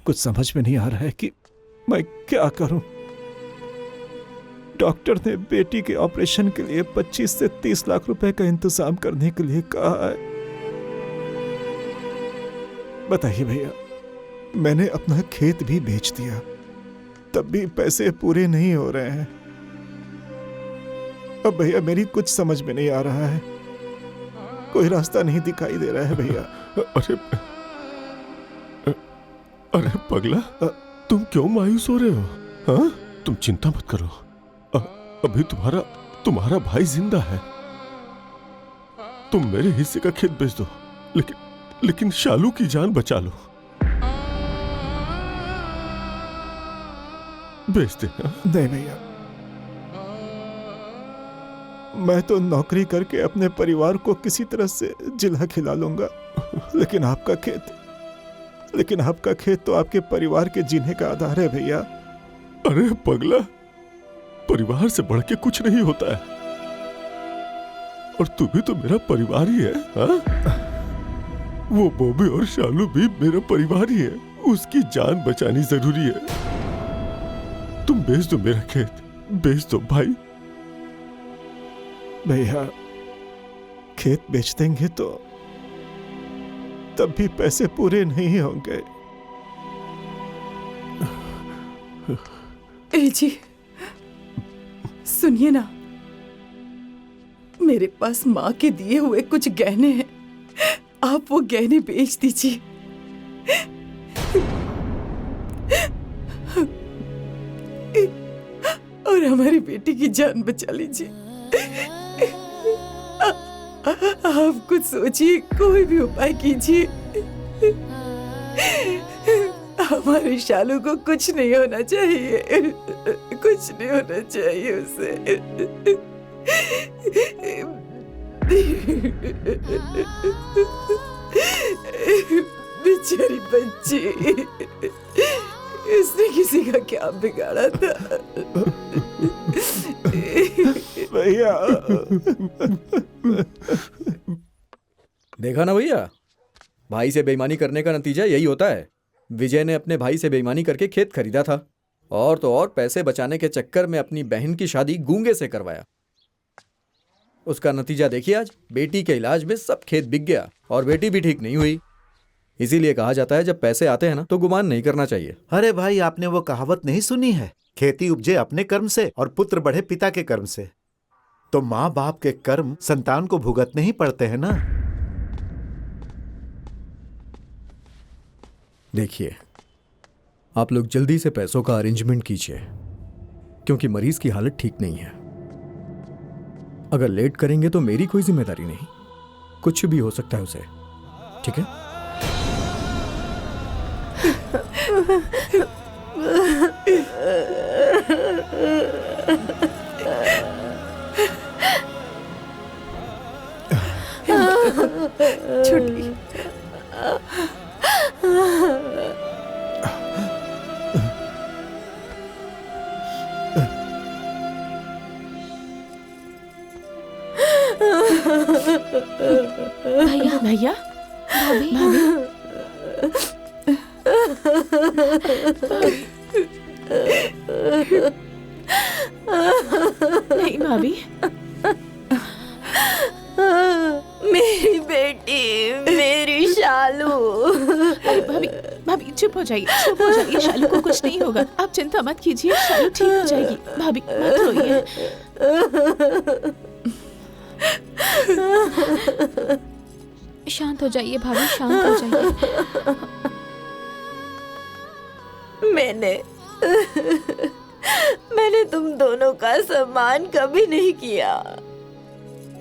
कुछ समझ में नहीं आ रहा है कि मैं क्या करूं। डॉक्टर ने बेटी के ऑपरेशन के लिए 25 से 30 लाख रुपए का इंतजाम करने के लिए कहा है। बताइए भैया, मैंने अपना खेत भी बेच दिया, तब भी पैसे पूरे नहीं हो रहे हैं। अब भैया मेरी कुछ समझ में नहीं आ रहा है, कोई रास्ता नहीं दिखाई दे रहा है भैया। अरे पगला, तुम क्यों मायूस हो रहे हो? हाँ, तुम चिंता मत करो, अभी तुम्हारा भाई जिंदा है। तुम मेरे हिस्से का खेत बेच दो, लेकिन शालू की जान बचा लो। बेच दे। नहीं भैया, मैं तो नौकरी करके अपने परिवार को किसी तरह से जिला खिला लूंगा, लेकिन आपका खेत तो आपके परिवार के जीने का आधार है भैया। अरे पगला, परिवार से बढ़ के कुछ नहीं होता है, और तू भी तो मेरा परिवार ही है। हाँ? वो बॉबी और शालू भी मेरा परिवार ही है, उसकी जान बचानी जरूरी है। तुम बेच दो मेरा खेत, बेच दो भाई। भैया खेत बेच देंगे तो तब भी पैसे पूरे नहीं होंगे। जी सुनिए ना, मेरे पास माँ के दिए हुए कुछ गहने हैं, आप वो गहने बेच दीजिए। और हमारी बेटी की जान बचा लीजिए। आप कुछ सोचिए, कोई भी उपाय कीजिए। हमारे शालू को कुछ नहीं होना चाहिए, कुछ नहीं होना चाहिए उसे। बेचारी बच्ची, इसने किसी का क्या बिगाड़ा था। भैया देखा ना भैया, भाई से बेईमानी करने का नतीजा यही होता है। विजय ने अपने भाई से बेईमानी करके खेत खरीदा था, और तो और पैसे बचाने के चक्कर में अपनी बहन की शादी गूंगे से करवाया। उसका नतीजा देखिए, आज बेटी के इलाज में सब खेत बिक गया और बेटी भी ठीक नहीं हुई। इसीलिए कहा जाता है जब पैसे आते हैं ना तो गुमान नहीं करना चाहिए। अरे भाई, आपने वो कहावत नहीं सुनी है, खेती उपजे अपने कर्म से और पुत्र बढ़े पिता के कर्म से। तो माँ बाप के कर्म संतान को भुगतने ही पड़ते हैं ना। देखिए, आप लोग जल्दी से पैसों का अरेंजमेंट कीजिए, क्योंकि मरीज की हालत ठीक नहीं है। अगर लेट करेंगे तो मेरी कोई जिम्मेदारी नहीं, कुछ भी हो सकता है उसे। ठीक है? छुट्टी। भैया भैया, भाभी नहीं भाभी, मेरी बेटी, मेरी शालू। अरे भाभी भाभी चुप हो जाइए, चुप हो जाइए, शालू को कुछ नहीं होगा, आप चिंता मत कीजिए, शालू ठीक हो जाएगी। भाभी मत रोइए। शांत हो जाइए भाभी, शांत हो जाइए। मैंने तुम दोनों का सम्मान कभी नहीं किया,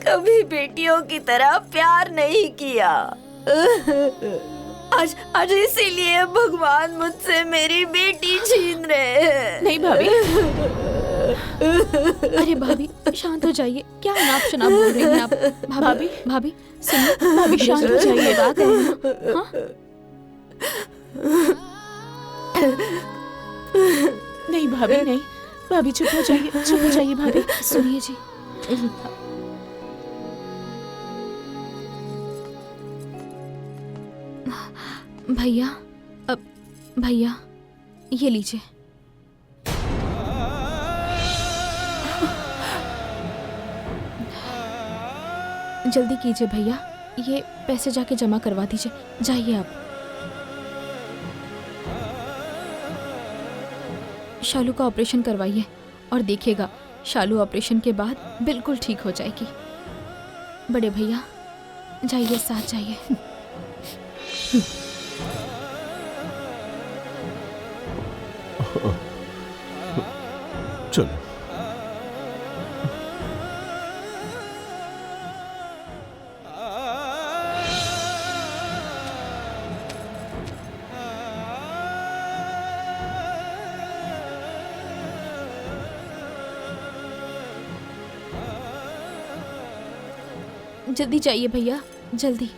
कभी बेटियों की तरह प्यार नहीं किया। आज इसीलिए भगवान मुझसे मेरी बेटी छीन रहे हैं। नहीं भाभी, अरे भाभी शांत हो जाइए, क्या अनाप शनाप बोल रही हैं आप? भाभी भाभी सुनिए, भाभी शांत हो जाइए, बात है ना? हाँ? नहीं भाभी नहीं, भाभी चुप हो जाइए, चुप हो जाइए भाभी। सुनिए जी, भैया अब भैया ये लीजिए। जल्दी कीजिए भैया, ये पैसे जाके जमा करवा दीजिए। जाइए आप। शालू का ऑपरेशन करवाइए और देखिएगा शालू ऑपरेशन के बाद बिल्कुल ठीक हो जाएगी। बड़े भैया जाइए, साथ जाइए। चलो। जल्दी जाइए भैया, जल्दी।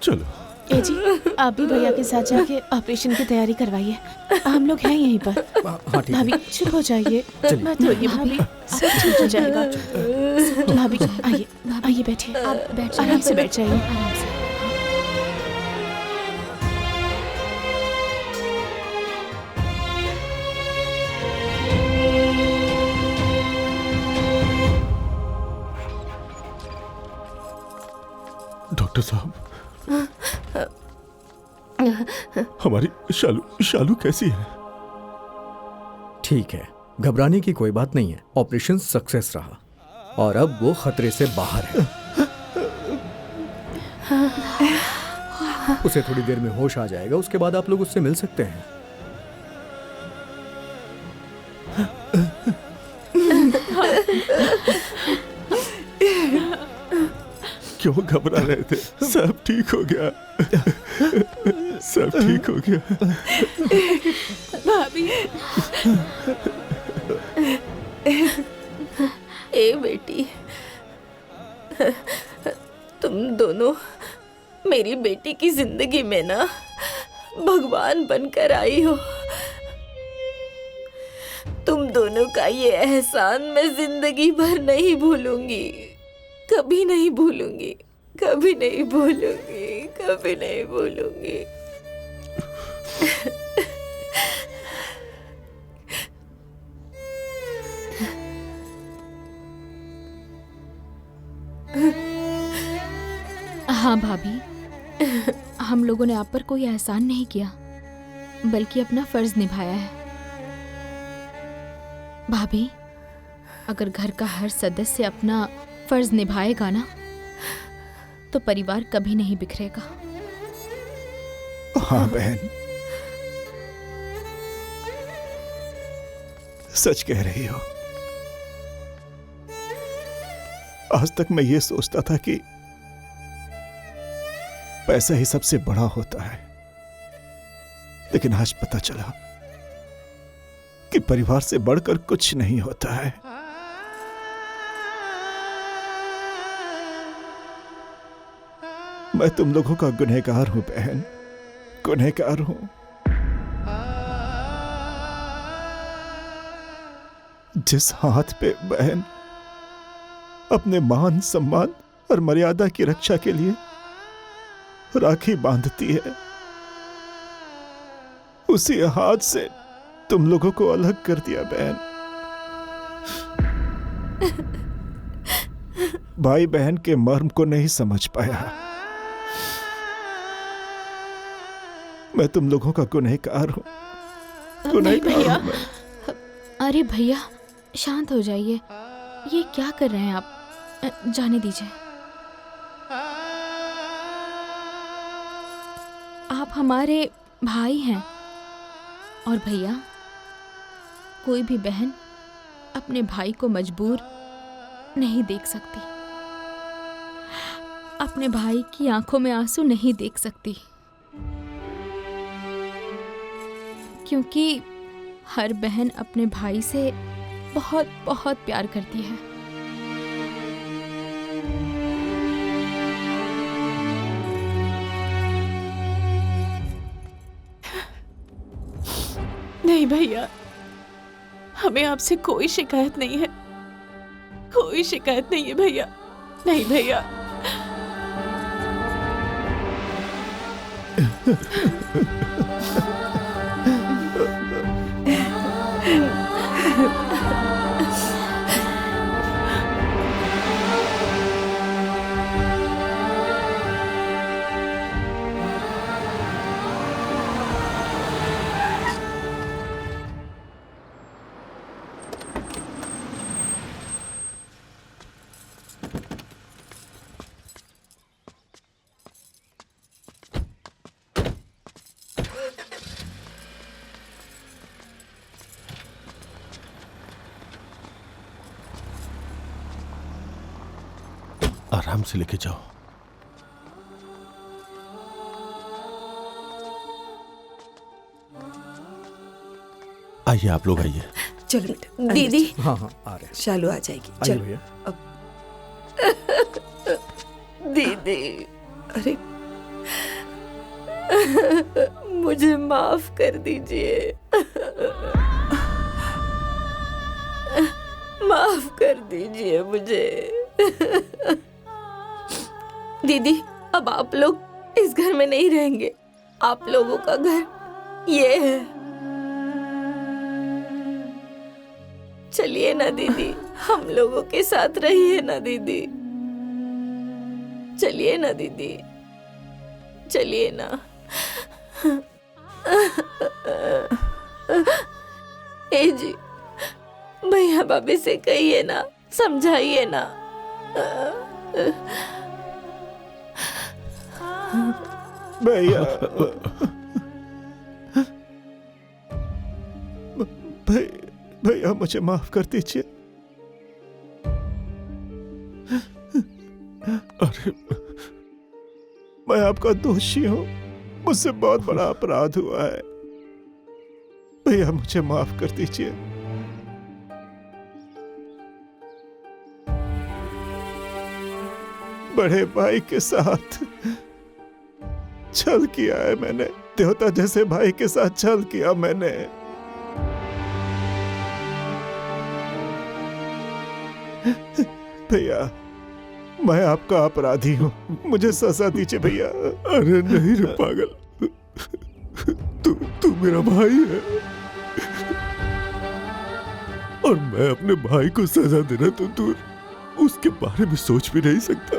चलो। ए जी, आप भी भैया के साथ जाके ऑपरेशन की तैयारी करवाइए। हम लोग हैं यहीं पर। हाँ ठीक है। भाभी चुप हो जाइए, चलिए। मत रोइए भाभी, सब ठीक हो जाएगा। भाभी आइए, आइए बैठिए, आप बैठ जाइए। आराम से बैठ जाइए। आराम से। डॉक्टर साहब, हमारी शालू कैसी है? ठीक है, घबराने की कोई बात नहीं है। ऑपरेशन सक्सेस रहा और अब वो खतरे से बाहर है। उसे थोड़ी देर में होश आ जाएगा, उसके बाद आप लोग उससे मिल सकते हैं। क्यों घबरा रहे थे? सब ठीक हो गया। सब ठीक हो गया। भाभी ए बेटी, तुम दोनों मेरी बेटी की जिंदगी में ना भगवान बनकर आई हो। तुम दोनों का ये एहसान मैं जिंदगी भर नहीं भूलूंगी, कभी नहीं भूलूंगी, कभी नहीं भूलूंगी, कभी नहीं भूलूंगी। हाँ भाभी, हम लोगों ने आप पर कोई एहसान नहीं किया, बल्कि अपना फर्ज निभाया है। भाभी, अगर घर का हर सदस्य अपना फर्ज निभाएगा ना, तो परिवार कभी नहीं बिखरेगा। हाँ बहन, सच कह रही हो। आज तक मैं ये सोचता था कि पैसा ही सबसे बड़ा होता है, लेकिन आज पता चला कि परिवार से बढ़कर कुछ नहीं होता है। मैं तुम लोगों का गुनहगार हूं बहन, गुनहगार हूं। जिस हाथ पे बहन अपने मान सम्मान और मर्यादा की रक्षा के लिए राखी बांधती है, उसी हाथ से तुम लोगों को अलग कर दिया बहन। भाई बहन के मर्म को नहीं समझ पाया। मैं तुम लोगों का गुनहगार हूं, गुनहगार हूं मैं। अरे भैया, शांत हो जाइए। ये क्या कर रहे हैं आप? जाने दीजिए। आप हमारे भाई हैं, और भैया, कोई भी बहन अपने भाई को मजबूर नहीं देख सकती, अपने भाई की आंखों में आंसू नहीं देख सकती, क्योंकि हर बहन अपने भाई से बहुत बहुत प्यार करती है। नहीं भैया, हमें आपसे कोई शिकायत नहीं है, कोई शिकायत नहीं है भैया। नहीं भैया। आराम से लेके जाओ। आइए, आप लोग आइए। चलो बेटा, दीदी हाँ हाँ आ रहे हैं। शालू आ जाएगी। आइए चलो भैया। दीदी अरे मुझे माफ कर दीजिए, माफ कर दीजिए मुझे। दीदी अब आप लोग इस घर में नहीं रहेंगे, आप लोगों का घर ये है। चलिए ना दीदी, हम लोगों के साथ रहिए ना दीदी, चलिए ना दीदी, चलिए ना। ए जी, भैया भाभी से कहिए ना, समझाइए ना। भैया भैया मुझे माफ कर दीजिए। अरे मैं आपका दोषी हूँ, मुझसे बहुत बड़ा अपराध हुआ है। भैया मुझे माफ कर दीजिए। बड़े भाई के साथ छल किया है मैंने, देवता जैसे भाई के साथ छल किया मैंने। भैया मैं आपका अपराधी हूँ, मुझे सजा दीजिए भैया। अरे नहीं रे पागल, तू मेरा भाई है और मैं अपने भाई को सजा देना तो दूर, उसके बारे में सोच भी नहीं सकता।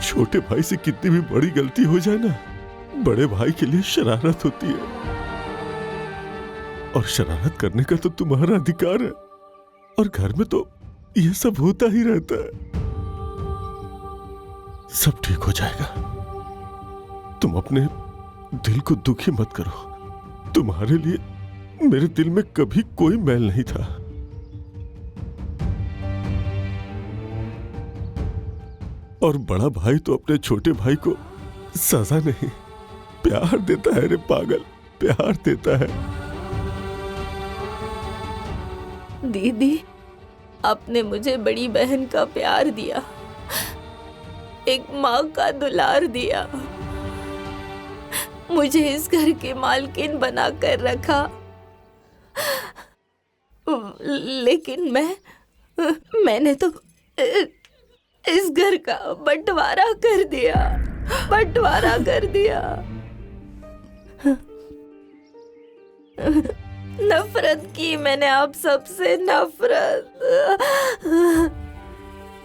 छोटे भाई से कितनी भी बड़ी गलती हो जाए ना, बड़े भाई के लिए शरारत होती है, और शरारत करने का तो तुम्हारा अधिकार है, और घर में तो यह सब होता ही रहता है। सब ठीक हो जाएगा, तुम अपने दिल को दुखी मत करो। तुम्हारे लिए मेरे दिल में कभी कोई मैल नहीं था। और बड़ा भाई तो अपने छोटे भाई को सजा नहीं, प्यार देता है रे पागल, प्यार देता है। दीदी आपने मुझे बड़ी बहन का प्यार दिया, एक माँ का दुलार दिया, मुझे इस घर की मालकिन बनाकर रखा, लेकिन मैंने तो इस घर का बंटवारा कर दिया, बंटवारा कर दिया। नफरत की मैंने आप सबसे, नफरत।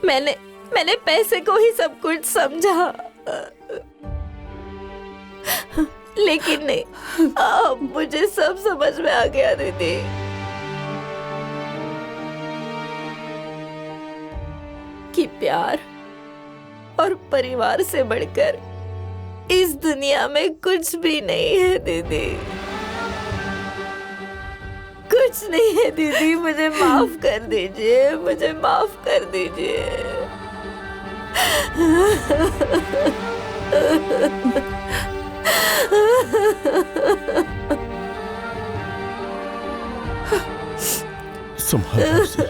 मैंने पैसे को ही सब कुछ समझा, लेकिन नहीं, अब मुझे सब समझ में आ गया दीदी। कि प्यार और परिवार से बढ़कर इस दुनिया में कुछ भी नहीं है दीदी, कुछ नहीं है दीदी। मुझे माफ कर दीजिए, मुझे माफ कर दीजिए। संभालो उसे।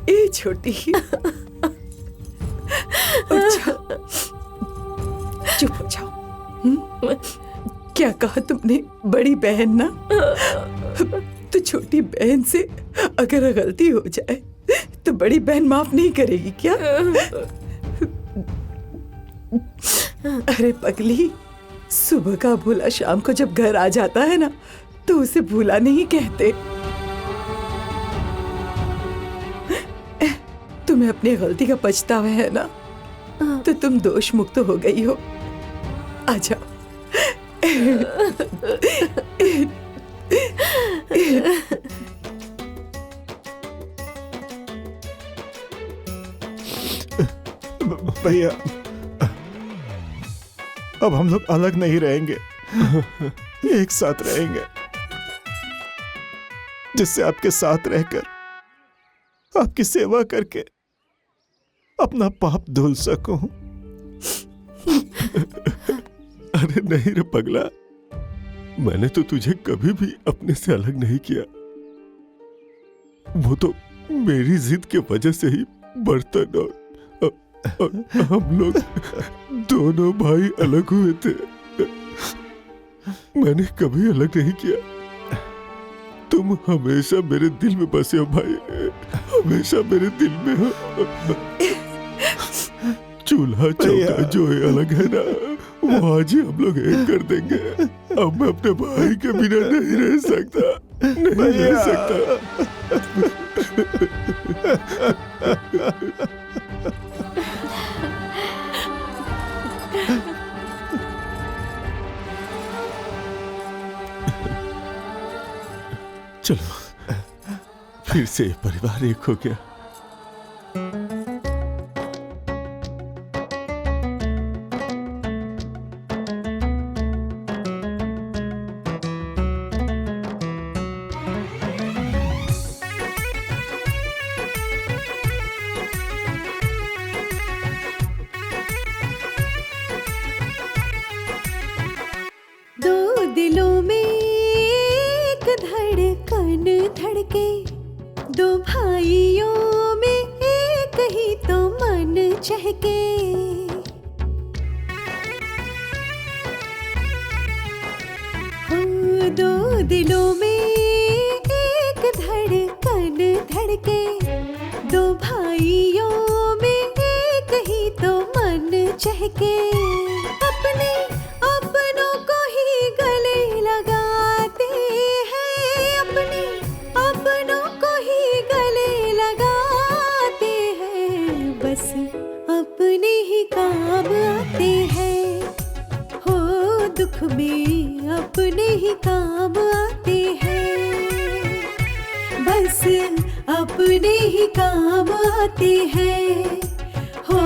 ए छोटी, अच्छा चुप हो जाओ। क्या कहा तुमने? बड़ी बहन ना, तो छोटी बहन से अगर गलती हो जाए तो बड़ी बहन माफ नहीं करेगी क्या? अरे पगली, सुबह का भूला शाम को जब घर आ जाता है ना, तो उसे भूला नहीं कहते। तुम्हें अपनी गलती का पछतावा है ना, तो तुम दोष मुक्त हो गई हो। आ जाओ। भैया, अब हम लोग अलग नहीं रहेंगे, एक साथ रहेंगे, जिससे आपके साथ रहकर, आपकी सेवा करके अपना पाप धुल सकूं। अरे नहीं रे पगला, मैंने तो तुझे कभी भी अपने से अलग नहीं किया। वो तो मेरी जिद के वजह से ही बर्तन और हम लोग दोनों भाई अलग हुए थे। मैंने कभी अलग नहीं किया। तुम हमेशा मेरे दिल में बसे हो भाई, हमेशा मेरे दिल में हो। चूल्हा चौका जो है अलग है ना, वो आज ही हम लोग एक कर देंगे। अब मैं अपने भाई के बिना नहीं रह सकता, नहीं रह सकता। चलो, फिर से परिवार एक हो गया। दो दिलों में एक धड़कन धड़के, दो भाइयों में एक ही तो मन चहके। हो दो दिलों में एक धड़कन धड़के, दो भाइयों में एक ही तो मन चहके। अपने अपनों को ही गले लगाते हैं, अपने अपनों को ही गले लगाते हैं, बस अपने ही काम आते हैं। हो दुख में अपने ही काम आते हैं, बस अपने ही काम आते हैं। हो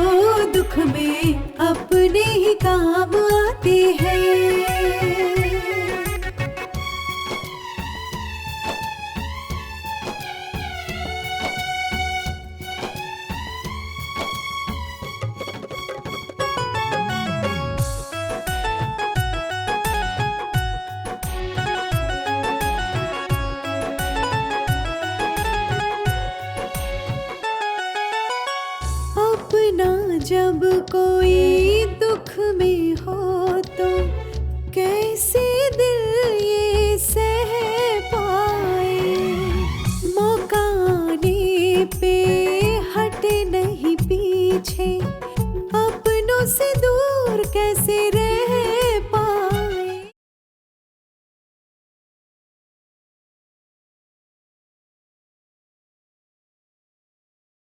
दुख में अपने ही काम आते हैं। अपना जब कोई दुख में हो,